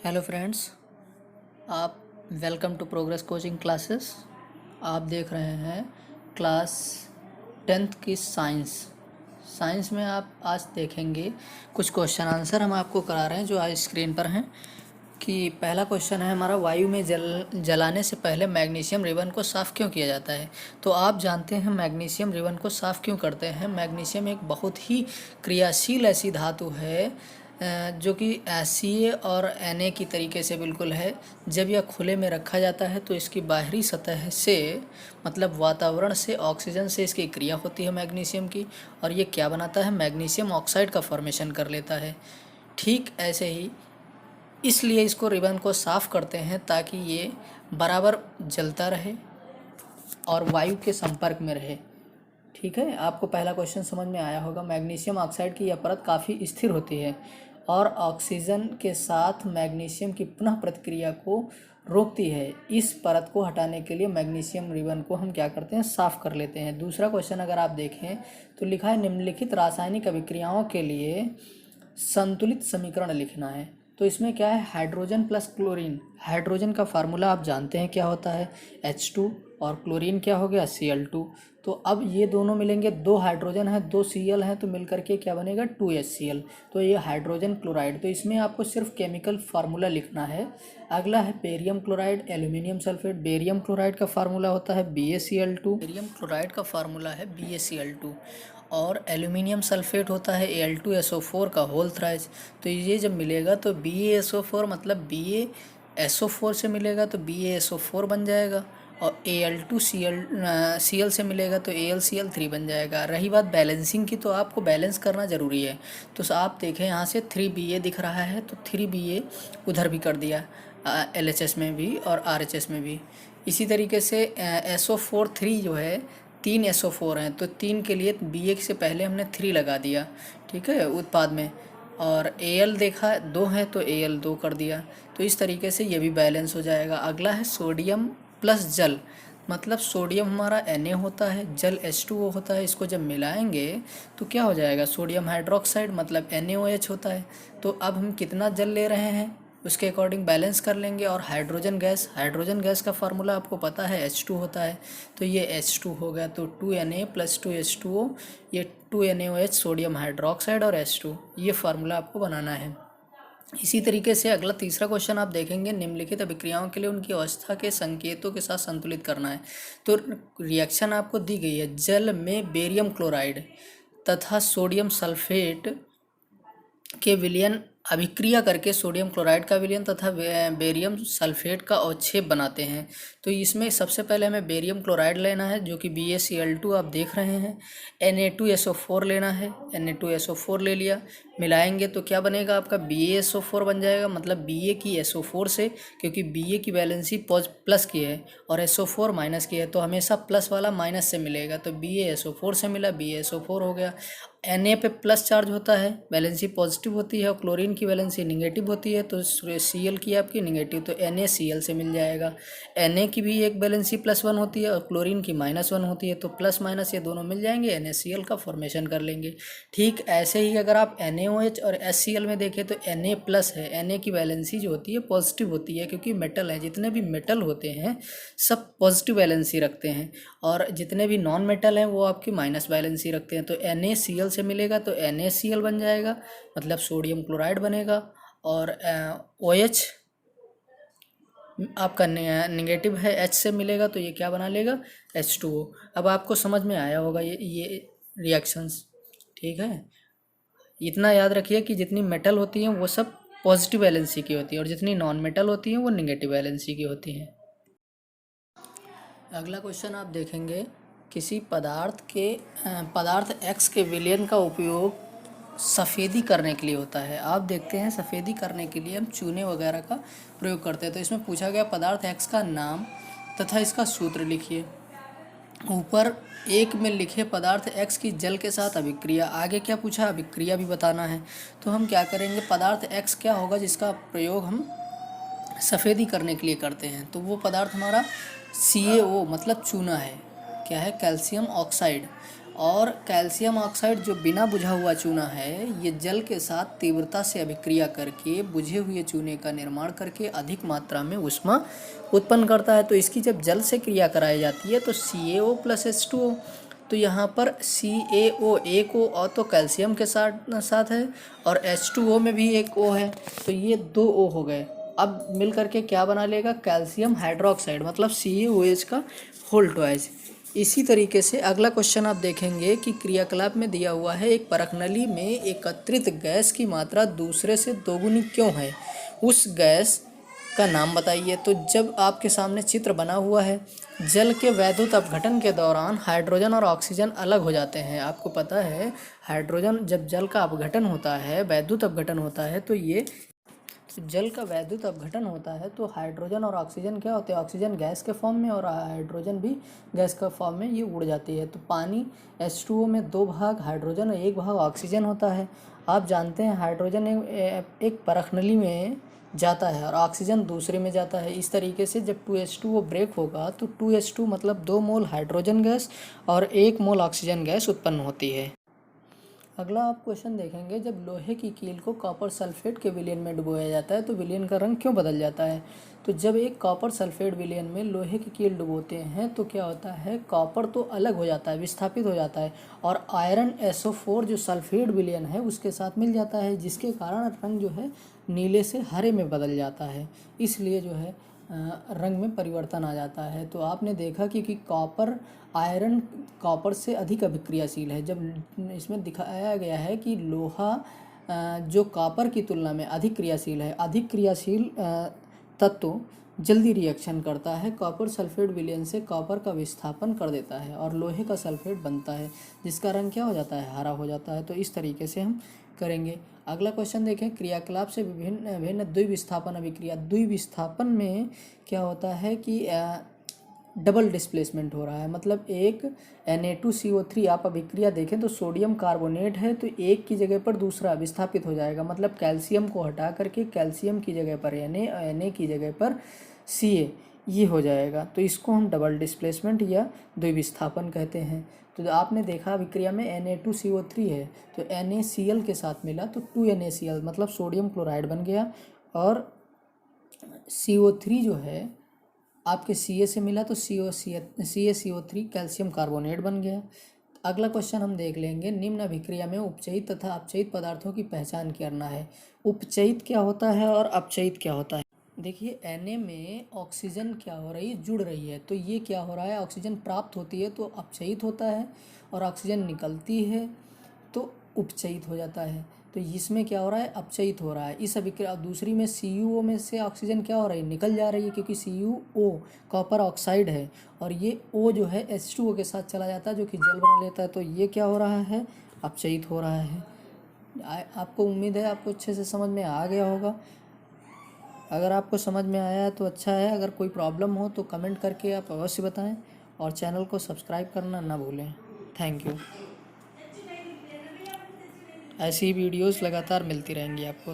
Hello friends, आप welcome to Progress Coaching Classes. आप देख रहे हैं क्लास 10th की साइंस में आप आज देखेंगे कुछ क्वेश्चन आंसर हम आपको करा रहे हैं जो आज स्क्रीन पर हैं। कि पहला क्वेश्चन है हमारा, वायु में जलाने से पहले मैग्नीशियम रिबन को साफ़ क्यों किया जाता है। तो आप जानते हैं मैग्नीशियम रिबन को साफ़ क्यों करते हैं। मैग्नीशियम एक बहुत ही क्रियाशील ऐसी धातु है जो कि Ca और Na की तरीके से बिल्कुल है। जब यह खुले में रखा जाता है तो इसकी बाहरी सतह से मतलब वातावरण से ऑक्सीजन से इसकी क्रिया होती है मैग्नीशियम की, और ये क्या बनाता है, मैग्नीशियम ऑक्साइड का फॉर्मेशन कर लेता है। ठीक ऐसे ही इसलिए इसको रिबन को साफ़ करते हैं ताकि ये बराबर जलता रहे और वायु के संपर्क में रहे। ठीक है, आपको पहला क्वेश्चन समझ में आया होगा। मैग्नीशियम ऑक्साइड की यह परत काफ़ी स्थिर होती है और ऑक्सीजन के साथ मैग्नीशियम की पुनः प्रतिक्रिया को रोकती है। इस परत को हटाने के लिए मैग्नीशियम रिबन को हम क्या करते हैं, साफ़ कर लेते हैं। दूसरा क्वेश्चन अगर आप देखें तो लिखा है निम्नलिखित रासायनिक अभिक्रियाओं के लिए संतुलित समीकरण लिखना है। तो इसमें क्या है, हाइड्रोजन प्लस क्लोरीन। हाइड्रोजन का फार्मूला आप जानते हैं क्या होता है, H2, और क्लोरीन क्या हो गया, Cl2। तो अब ये दोनों मिलेंगे, दो हाइड्रोजन है दो Cl हैं तो मिलकर के क्या बनेगा, 2HCl। तो ये हाइड्रोजन क्लोराइड। तो इसमें आपको सिर्फ केमिकल फार्मूला लिखना है। अगला है barium chloride, aluminium sulphate. Barium chloride का फार्मूला होता है BaCl2। बेरियम क्लोराइड का फार्मूला है BaCl2 और एल्यूमिनियम सल्फेट होता है Al2SO4 का होल थ्राइस। तो ये जब मिलेगा तो BaSO4 मतलब BaSO4 से मिलेगा तो BaSO4 बन जाएगा, और Al2Cl से मिलेगा तो AlCl3 बन जाएगा। रही बात बैलेंसिंग की, तो आपको बैलेंस करना ज़रूरी है। तो आप देखें यहाँ से 3Ba दिख रहा है तो 3Ba उधर भी कर दिया, LHS में भी और RHS में भी। इसी तरीके से SO4 3 जो है, 3 SO4 हैं तो 3 के लिए Ba से पहले हमने 3 लगा दिया, ठीक है, उत्पाद में। और Al देखा 2 है तो Al 2 कर दिया। तो इस तरीके से ये भी बैलेंस हो जाएगा। अगला है सोडियम प्लस जल। मतलब सोडियम हमारा Na होता है, जल H2O होता है। इसको जब मिलाएंगे तो क्या हो जाएगा, सोडियम हाइड्रोक्साइड मतलब NaOH होता है। तो अब हम कितना जल ले रहे हैं उसके अकॉर्डिंग बैलेंस कर लेंगे। और हाइड्रोजन गैस का फार्मूला आपको पता है H2 होता है। तो ये H2 हो गया तो 2Na प्लस 2H2O, ये 2NaOH सोडियम हाइड्रोक्साइड और H2, ये फार्मूला आपको बनाना है। इसी तरीके से अगला तीसरा क्वेश्चन आप देखेंगे, निम्नलिखित अभिक्रियाओं के लिए उनकी अवस्था के संकेतों के साथ संतुलित करना है। तो रिएक्शन आपको दी गई है, जल में बेरियम क्लोराइड तथा सोडियम सल्फेट के विलयन अभिक्रिया करके सोडियम क्लोराइड का विलयन तथा बेरियम सल्फेट का अवक्षेप बनाते हैं। तो इसमें सबसे पहले हमें बेरियम क्लोराइड लेना है जो कि BaCl2 आप देख रहे हैं। Na2SO4 लेना है, Na2SO4 ले लिया, मिलाएंगे तो क्या बनेगा आपका, BaSO4 बन जाएगा। मतलब Ba की SO4 से, क्योंकि Ba की वैलेंसी प्लस की है और SO4 माइनस की है तो हमेशा प्लस वाला माइनस से मिलेगा। तो BaSO4 से मिला, BaSO4 हो गया। Na पे प्लस चार्ज होता है, वैलेंसी पॉजिटिव होती है, और क्लोरीन की वैलेंसी निगेटिव होती है। तो Cl की आपकी निगेटिव, तो NaCl से मिल जाएगा। Na की भी एक वैलेंसी +1 होती है और क्लोरीन की -1 होती है। तो प्लस माइनस ये दोनों मिल जाएंगे, NaCl का फॉर्मेशन कर लेंगे। ठीक ऐसे ही अगर आप NaOH और HCl में देखें तो Na प्लस है, Na की वैलेंसी जो होती है पॉजिटिव होती है, क्योंकि मेटल है, जितने भी मेटल होते हैं सब पॉजिटिव वैलेंसी रखते हैं, और जितने भी नॉन मेटल हैं वो आपकी माइनस वैलेंसी रखते हैं। तो NaCl से मिलेगा तो NaCl बन जाएगा, मतलब सोडियम क्लोराइड बनेगा। और OH आपका निगेटिव है, H से मिलेगा तो ये क्या बना लेगा, H2O। अब आपको समझ में आया होगा ये रिएक्शंस, ठीक है। इतना याद रखिए कि जितनी मेटल होती हैं वो सब पॉजिटिव वैलेंसी की होती है और जितनी नॉन मेटल होती हैं वो निगेटिव वैलेंसी की होती हैं। अगला क्वेश्चन आप देखेंगे, किसी पदार्थ X के विलयन का उपयोग सफ़ेदी करने के लिए होता है। आप देखते हैं सफ़ेदी करने के लिए हम चूने वगैरह का प्रयोग करते हैं। तो इसमें पूछा गया पदार्थ X का नाम तथा इसका सूत्र लिखिए। ऊपर एक में लिखे पदार्थ X की जल के साथ अभिक्रिया, आगे क्या पूछा, अभिक्रिया भी बताना है। तो हम क्या करेंगे, पदार्थ X क्या होगा जिसका प्रयोग हम सफ़ेदी करने के लिए करते हैं। तो वो पदार्थ हमारा CaO मतलब चूना है, क्या है, कैल्शियम ऑक्साइड। और कैल्शियम ऑक्साइड जो बिना बुझा हुआ चूना है, ये जल के साथ तीव्रता से अभिक्रिया करके बुझे हुए चूने का निर्माण करके अधिक मात्रा में ऊष्मा उत्पन्न करता है। तो इसकी जब जल से क्रिया कराई जाती है तो CaO + H2O, तो यहाँ पर CaO एक O तो कैल्शियम के साथ है और H2O में भी एक O है, तो ये 2 O हो गए। अब मिल करके क्या बना लेगा, कैल्शियम हाइड्रोक्साइड, मतलब CaOH का होल ट्वाइस। इसी तरीके से अगला क्वेश्चन आप देखेंगे कि क्रियाकलाप में दिया हुआ है एक परख नली में एकत्रित गैस की मात्रा दूसरे से दोगुनी क्यों है, उस गैस का नाम बताइए। तो जब आपके सामने चित्र बना हुआ है, जल के वैद्युत अपघटन के दौरान हाइड्रोजन और ऑक्सीजन अलग हो जाते हैं। आपको पता है हाइड्रोजन, जब जल का अपघटन होता है, वैद्युत अपघटन होता है, तो जल का वैद्युत अपघटन होता है तो हाइड्रोजन और ऑक्सीजन क्या होते हैं, ऑक्सीजन गैस के फॉर्म में और हाइड्रोजन भी गैस का फॉर्म में ये उड़ जाती है। तो पानी H2O में 2 भाग हाइड्रोजन और 1 भाग ऑक्सीजन होता है। आप जानते हैं हाइड्रोजन एक परख नली में जाता है और ऑक्सीजन दूसरे में जाता है। इस तरीके से जब 2H2O ब्रेक होगा तो 2H2 मतलब 2 मोल हाइड्रोजन गैस और 1 मोल ऑक्सीजन गैस उत्पन्न होती है। अगला आप क्वेश्चन देखेंगे, जब लोहे की कील को कॉपर सल्फेट के विलयन में डुबोया जाता है तो विलयन का रंग क्यों बदल जाता है। तो जब एक कॉपर सल्फेट विलयन में लोहे की कील डुबोते हैं तो क्या होता है, कॉपर तो अलग हो जाता है, विस्थापित हो जाता है और आयरन SO4 जो सल्फेट विलयन है उसके साथ मिल जाता है, जिसके कारण रंग जो है नीले से हरे में बदल जाता है। इसलिए जो है रंग में परिवर्तन आ जाता है। तो आपने देखा कि कॉपर आयरन कॉपर से अधिक अभिक्रियाशील है। जब इसमें दिखाया गया है कि लोहा जो कॉपर की तुलना में अधिक क्रियाशील है, अधिक क्रियाशील तत्व जल्दी रिएक्शन करता है, कॉपर सल्फेट विलयन से कॉपर का विस्थापन कर देता है और लोहे का सल्फेट बनता है, जिसका रंग क्या हो जाता है, हरा हो जाता है। तो इस तरीके से हम करेंगे। अगला क्वेश्चन देखें, क्रियाकलाप से विभिन्न द्विविस्थापन अभिक्रिया। द्विविस्थापन में क्या होता है कि डबल डिस्प्लेसमेंट हो रहा है, मतलब एक Na2CO3 आप अभिक्रिया देखें तो सोडियम कार्बोनेट है तो एक की जगह पर दूसरा विस्थापित हो जाएगा, मतलब कैल्शियम को हटा करके कैल्शियम की जगह पर Na की जगह पर Ca ये हो जाएगा। तो इसको हम डबल डिस्प्लेसमेंट या द्विविस्थापन कहते हैं। तो आपने देखा अभिक्रिया में Na2CO3 है तो NaCl के साथ मिला तो 2NaCl मतलब सोडियम क्लोराइड बन गया, और CO3 जो है आपके Ca से मिला तो CaCO3 कैल्शियम कार्बोनेट बन गया। अगला क्वेश्चन हम देख लेंगे, निम्न अभिक्रिया में उपचयित तथा अपचयित पदार्थों की पहचान करना है। उपचयित क्या होता है और अपचयित क्या होता है। देखिए Na में ऑक्सीजन क्या हो रही है, जुड़ रही है, तो ये क्या हो रहा है, ऑक्सीजन प्राप्त होती है तो अपचयित होता है और ऑक्सीजन निकलती है तो उपचयित हो जाता है। तो इसमें क्या हो रहा है, अपचयित हो रहा है। इस अभिक्रिया दूसरी में CuO में से ऑक्सीजन क्या हो रही है, निकल जा रही है, क्योंकि CuO कॉपर ऑक्साइड है और ये O जो है H2O के साथ चला जाता है जो कि जल बना लेता है। तो ये क्या हो रहा है, अपचयित हो रहा है। आपको उम्मीद है आपको अच्छे से समझ में आ गया होगा। अगर आपको समझ में आया है तो अच्छा है, अगर कोई प्रॉब्लम हो तो कमेंट करके आप अवश्य बताएं और चैनल को सब्सक्राइब करना ना भूलें। Thank you. ऐसी वीडियोस लगातार मिलती रहेंगी आपको।